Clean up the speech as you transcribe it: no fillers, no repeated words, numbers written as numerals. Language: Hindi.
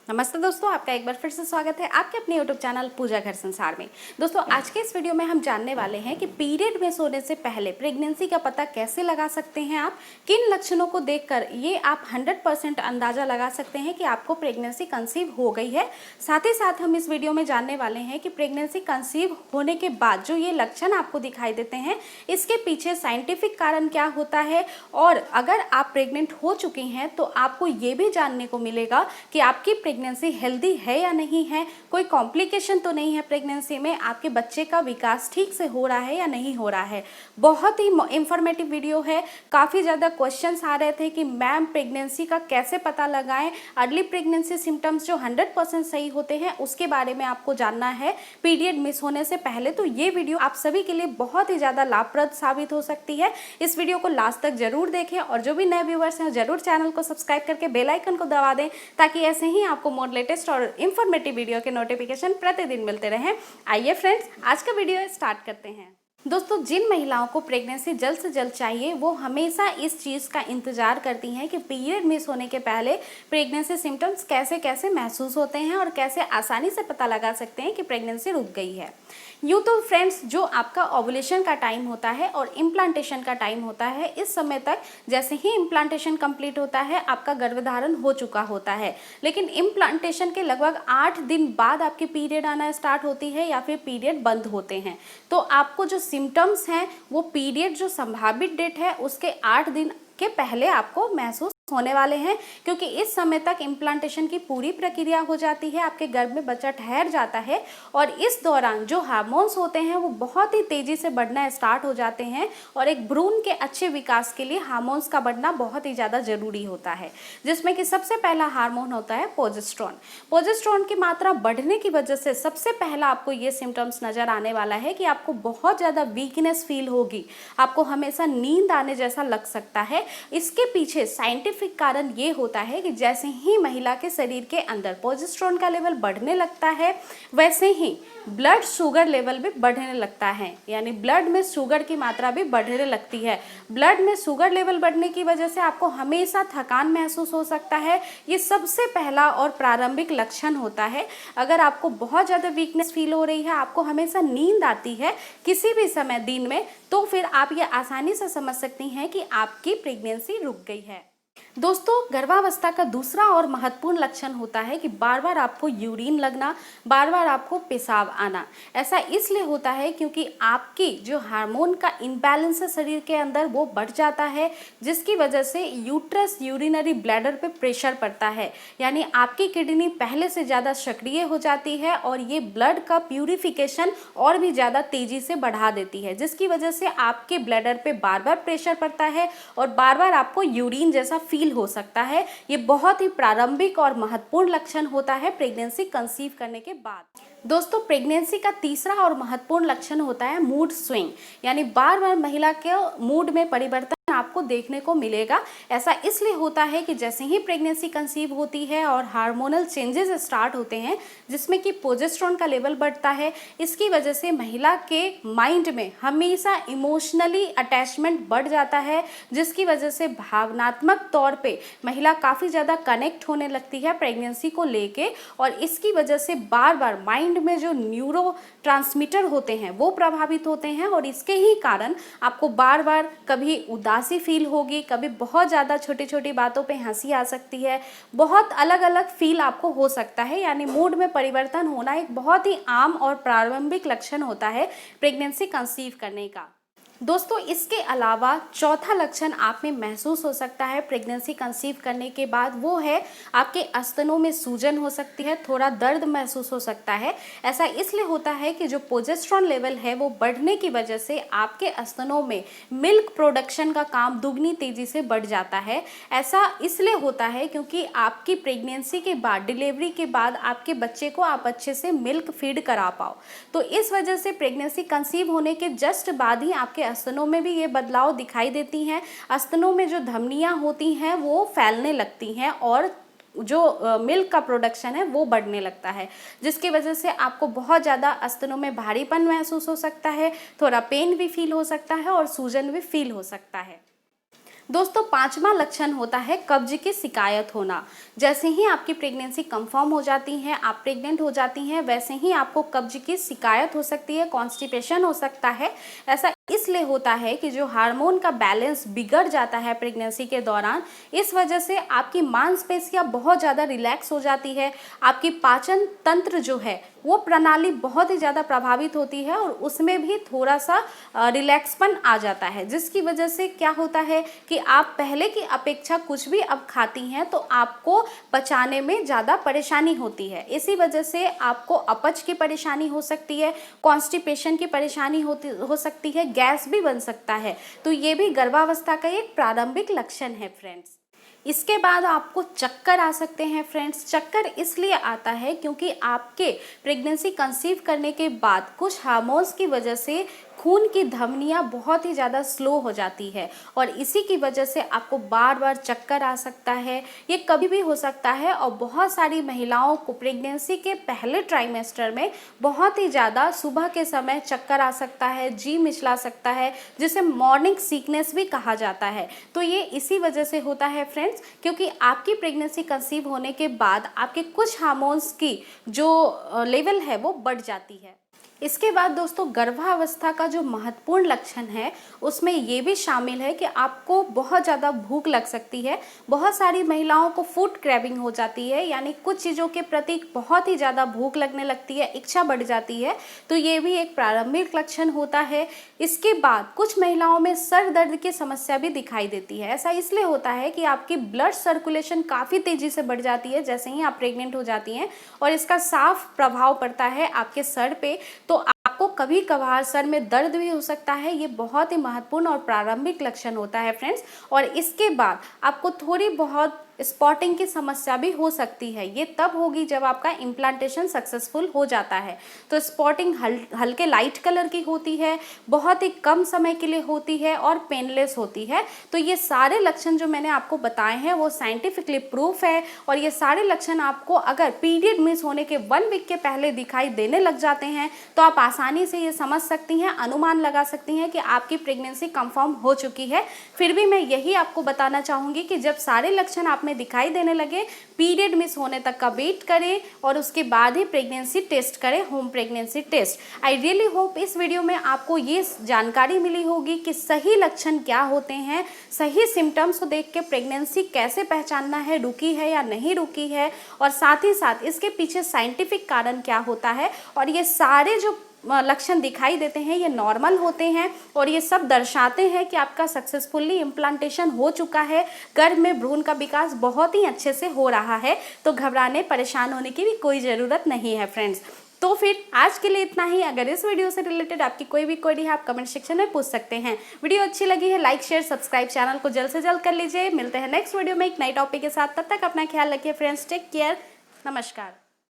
नमस्ते दोस्तों, आपका एक बार फिर से स्वागत है आपके अपने यूट्यूब चैनल पूजा घर संसार में। दोस्तों, आज के इस वीडियो में हम जानने वाले हैं कि पीरियड में सोने से पहले प्रेगनेंसी का पता कैसे लगा सकते हैं आप, किन लक्षणों को देखकर ये आप 100% अंदाजा लगा सकते हैं कि आपको प्रेगनेंसी कंसीव हो गई है। साथ ही साथ हम इस वीडियो में जानने वाले हैं कि प्रेगनेंसी कंसीव होने के बाद जो ये लक्षण आपको दिखाई देते हैं, इसके पीछे साइंटिफिक कारण क्या होता है, और अगर आप प्रेग्नेंट हो चुकी हैं तो आपको ये भी जानने को मिलेगा कि आपकी प्रेगनेंसी हेल्दी है या नहीं है, कोई कॉम्प्लिकेशन तो नहीं है प्रेगनेंसी में, आपके बच्चे का विकास ठीक से हो रहा है या नहीं हो रहा है। बहुत ही इंफॉर्मेटिव वीडियो है। काफ़ी ज़्यादा क्वेश्चंस आ रहे थे कि मैम प्रेगनेंसी का कैसे पता लगाएं, अर्ली प्रेगनेंसी सिम्टम्स जो 100% सही होते हैं उसके बारे में आपको जानना है पीरियड मिस होने से पहले। तो ये वीडियो आप सभी के लिए बहुत ही ज़्यादा लाभप्रद साबित हो सकती है। इस वीडियो को लास्ट तक जरूर देखें और जो भी नए व्यूअर्स हैं जरूर चैनल को सब्सक्राइब करके बेल आइकन को दबा दें, ताकि ऐसे ही आपको मोर लेटेस्ट और इंफॉर्मेटिव वीडियो के नोटिफिकेशन प्रतिदिन मिलते रहें। आइए फ्रेंड्स, आज का वीडियो स्टार्ट करते हैं। दोस्तों, जिन महिलाओं को प्रेगनेंसी जल्द से जल्द चाहिए वो हमेशा इस चीज़ का इंतजार करती हैं कि पीरियड मिस होने के पहले प्रेगनेंसी सिम्टम्स कैसे कैसे महसूस होते हैं और कैसे आसानी से पता लगा सकते हैं कि प्रेगनेंसी रुक गई है। यूँ तो फ्रेंड्स, जो आपका ओवुलेशन का टाइम होता है और इम्प्लांटेशन का टाइम होता है, इस समय तक जैसे ही इम्प्लांटेशन कंप्लीट होता है आपका गर्भधारण हो चुका होता है। लेकिन इम्प्लांटेशन के लगभग 8 दिन बाद आपकी पीरियड आना स्टार्ट होती है या फिर पीरियड बंद होते हैं। तो आपको जो सिम्टम्स हैं वो पीरियड जो संभावित डेट है उसके 8 दिन के पहले आपको महसूस होने वाले हैं, क्योंकि इस समय तक इम्प्लांटेशन की पूरी प्रक्रिया हो जाती है, आपके गर्भ में बच्चा ठहर जाता है और इस दौरान जो हार्मोन्स होते हैं वो बहुत ही तेजी से बढ़ना स्टार्ट हो जाते हैं और एक भ्रूण के अच्छे विकास के लिए हार्मोन्स का बढ़ना बहुत ही ज़्यादा जरूरी होता है, जिसमें कि सबसे पहला हार्मोन होता है प्रोजेस्टेरोन। प्रोजेस्टेरोन की मात्रा बढ़ने की वजह से सबसे पहला आपको ये सिम्टम्स नजर आने वाला है कि आपको बहुत ज़्यादा वीकनेस फील होगी, आपको हमेशा नींद आने जैसा लग सकता है। इसके पीछे साइंटिफिक कारण ये होता है कि जैसे ही महिला के शरीर के अंदर प्रोजेस्टेरोन का लेवल बढ़ने लगता है, वैसे ही ब्लड शुगर लेवल भी बढ़ने लगता है, यानी ब्लड में शुगर की मात्रा भी बढ़ने लगती है। ब्लड में शुगर लेवल बढ़ने की वजह से आपको हमेशा थकान महसूस हो सकता है। ये सबसे पहला और प्रारंभिक लक्षण होता है। अगर आपको बहुत ज़्यादा वीकनेस फील हो रही है, आपको हमेशा नींद आती है किसी भी समय दिन में, तो फिर आप ये आसानी से समझ सकती हैं कि आपकी प्रेगनेंसी रुक गई है। दोस्तों, गर्भावस्था का दूसरा और महत्वपूर्ण लक्षण होता है कि बार बार आपको यूरिन लगना, बार बार आपको पेशाब आना। ऐसा इसलिए होता है क्योंकि आपकी जो हार्मोन का इम्बैलेंस है शरीर के अंदर वो बढ़ जाता है, जिसकी वजह से यूट्रस यूरिनरी ब्लैडर पे प्रेशर पड़ता है, यानी आपकी किडनी पहले से ज़्यादा सक्रिय हो जाती है और ये ब्लड का प्यूरिफिकेशन और भी ज़्यादा तेज़ी से बढ़ा देती है, जिसकी वजह से आपके ब्लैडर पे बार बार प्रेशर पड़ता है और बार बार आपको यूरिन जैसा फील हो सकता है। ये बहुत ही प्रारंभिक और महत्वपूर्ण लक्षण होता है प्रेगनेंसी कंसीव करने के बाद। दोस्तों, प्रेगनेंसी का तीसरा और महत्वपूर्ण लक्षण होता है मूड स्विंग, यानी बार बार महिला के मूड में परिवर्तन आपको देखने को मिलेगा। ऐसा इसलिए होता है कि जैसे ही प्रेगनेंसी कंसीव होती है और हार्मोनल चेंजेस स्टार्ट होते हैं, जिसमें कि प्रोजेस्टेरोन का लेवल बढ़ता है, इसकी वजह से महिला के माइंड में हमेशा इमोशनली अटैचमेंट बढ़ जाता है, जिसकी वजह से भावनात्मक तौर पे महिला काफ़ी ज़्यादा कनेक्ट होने लगती है प्रेगनेंसी को लेके, और इसकी वजह से बार बार माइंड में जो न्यूरो ट्रांसमीटर होते हैं वो प्रभावित होते हैं और इसके ही कारण आपको बार बार कभी उदासी फील होगी, कभी बहुत ज़्यादा छोटी छोटी बातों पे हंसी आ सकती है, बहुत अलग अलग फील आपको हो सकता है। यानी मूड में परिवर्तन होना एक बहुत ही आम और प्रारंभिक लक्षण होता है प्रेगनेंसी कंसीव करने का। दोस्तों, इसके अलावा चौथा लक्षण आप में महसूस हो सकता है प्रेगनेंसी कंसीव करने के बाद, वो है आपके स्तनों में सूजन हो सकती है, थोड़ा दर्द महसूस हो सकता है। ऐसा इसलिए होता है कि जो प्रोजेस्टेरोन लेवल है वो बढ़ने की वजह से आपके स्तनों में मिल्क प्रोडक्शन का काम दुगनी तेजी से बढ़ जाता है। ऐसा इसलिए होता है क्योंकि आपकी प्रेगनेंसी के बाद, डिलीवरी के बाद आपके बच्चे को आप अच्छे से मिल्क फीड करा पाओ। तो इस वजह से प्रेगनेंसी कंसीव होने के जस्ट बाद ही आपके स्तनों में भी ये बदलाव दिखाई देती हैं। स्तनों में जो धमनियां होती हैं वो फैलने लगती हैं और जो मिल्क का प्रोडक्शन है वो बढ़ने लगता है, जिसकी वजह से आपको बहुत ज़्यादा स्तनों में भारीपन महसूस हो सकता है, थोड़ा पेन भी फील हो सकता है और सूजन भी फील हो सकता है। दोस्तों 5वां लक्षण होता है कब्ज की शिकायत होना। जैसे ही आपकी प्रेगनेंसी कंफर्म हो जाती है, आप प्रेग्नेंट हो जाती हैं, वैसे ही आपको कब्ज की शिकायत हो सकती है, कॉन्स्टिपेशन हो सकता है। ऐसा इसलिए होता है कि जो हार्मोन का बैलेंस बिगड़ जाता है प्रेगनेंसी के दौरान, इस वजह से आपकी मांसपेशियां बहुत ज़्यादा रिलैक्स हो जाती है। आपकी पाचन तंत्र जो है वो प्रणाली बहुत ही ज़्यादा प्रभावित होती है और उसमें भी थोड़ा सा रिलैक्सपन आ जाता है, जिसकी वजह से क्या होता है कि आप पहले की अपेक्षा कुछ भी अब खाती हैं तो आपको पचाने में ज़्यादा परेशानी होती है। इसी वजह से आपको अपच की परेशानी हो सकती है, कॉन्स्टिपेशन की परेशानी हो सकती है, गैस भी बन सकता है। तो ये भी गर्भावस्था का एक प्रारंभिक लक्षण है फ्रेंड्स। इसके बाद आपको चक्कर आ सकते हैं फ्रेंड्स। चक्कर इसलिए आता है क्योंकि आपके प्रेगनेंसी कंसीव करने के बाद कुछ हार्मोन्स की वजह से खून की धमनियां बहुत ही ज़्यादा स्लो हो जाती है और इसी की वजह से आपको बार बार चक्कर आ सकता है। ये कभी भी हो सकता है और बहुत सारी महिलाओं को प्रेगनेंसी के पहले ट्राइमेस्टर में बहुत ही ज़्यादा सुबह के समय चक्कर आ सकता है, जी मिचला सकता है, जिसे मॉर्निंग सीकनेस भी कहा जाता है। तो ये इसी वजह से होता है फ्रेंड्स, क्योंकि आपकी प्रेगनेंसी कंसीव होने के बाद आपके कुछ हार्मोन्स की जो लेवल है वो बढ़ जाती है। इसके बाद दोस्तों गर्भावस्था का जो महत्वपूर्ण लक्षण है उसमें ये भी शामिल है कि आपको बहुत ज़्यादा भूख लग सकती है। बहुत सारी महिलाओं को फूड क्रेविंग हो जाती है, यानी कुछ चीज़ों के प्रति बहुत ही ज़्यादा भूख लगने लगती है, इच्छा बढ़ जाती है। तो ये भी एक प्रारंभिक लक्षण होता है। इसके बाद कुछ महिलाओं में सर दर्द की समस्या भी दिखाई देती है। ऐसा इसलिए होता है कि आपकी ब्लड सर्कुलेशन काफ़ी तेज़ी से बढ़ जाती है जैसे ही आप प्रेग्नेंट हो जाती हैं और इसका साफ प्रभाव पड़ता है आपके सर पे। तो आपको कभी कभार सर में दर्द भी हो सकता है। ये बहुत ही महत्वपूर्ण और प्रारंभिक लक्षण होता है फ्रेंड्स। और इसके बाद आपको थोड़ी बहुत स्पॉटिंग की समस्या भी हो सकती है। ये तब होगी जब आपका इम्प्लांटेशन सक्सेसफुल हो जाता है। तो स्पॉटिंग हल्के लाइट कलर की होती है, बहुत ही कम समय के लिए होती है और पेनलेस होती है। तो ये सारे लक्षण जो मैंने आपको बताए हैं वो साइंटिफिकली प्रूफ है और ये सारे लक्षण आपको अगर पीरियड मिस होने के 1 वीक के पहले दिखाई देने लग जाते हैं तो आप आसानी से ये समझ सकती हैं, अनुमान लगा सकती हैं कि आपकी प्रेगनेंसी कंफर्म हो चुकी है। फिर भी मैं यही आपको बताना चाहूँगी कि जब सारे लक्षण आप में दिखाई देने लगे, पीरियड मिस होने तक का वेट करें और उसके बाद ही प्रेगनेंसी टेस्ट करें, home pregnancy test. I really hope इस वीडियो में आपको ये जानकारी मिली होगी कि सही लक्षण क्या होते हैं, सही सिम्टम्स को देख के प्रेगनेंसी कैसे पहचानना है, रुकी है या नहीं रुकी है, और साथ ही साथ इसके पीछे साइंटिफिक कारण क्या होता है। और ये सारे जो लक्षण दिखाई देते हैं ये नॉर्मल होते हैं और ये सब दर्शाते हैं कि आपका सक्सेसफुली इम्प्लांटेशन हो चुका है, गर्भ में भ्रूण का विकास बहुत ही अच्छे से हो रहा है। तो घबराने परेशान होने की भी कोई ज़रूरत नहीं है फ्रेंड्स। तो फिर आज के लिए इतना ही। अगर इस वीडियो से रिलेटेड आपकी कोई भी क्वेरी है आप कमेंट सेक्शन में पूछ सकते हैं। वीडियो अच्छी लगी है लाइक शेयर सब्सक्राइब चैनल को जल्द से जल्द कर लीजिए। मिलते हैं नेक्स्ट वीडियो में एक नई टॉपिक के साथ। तब तक अपना ख्याल रखिए फ्रेंड्स। Take care. नमस्कार।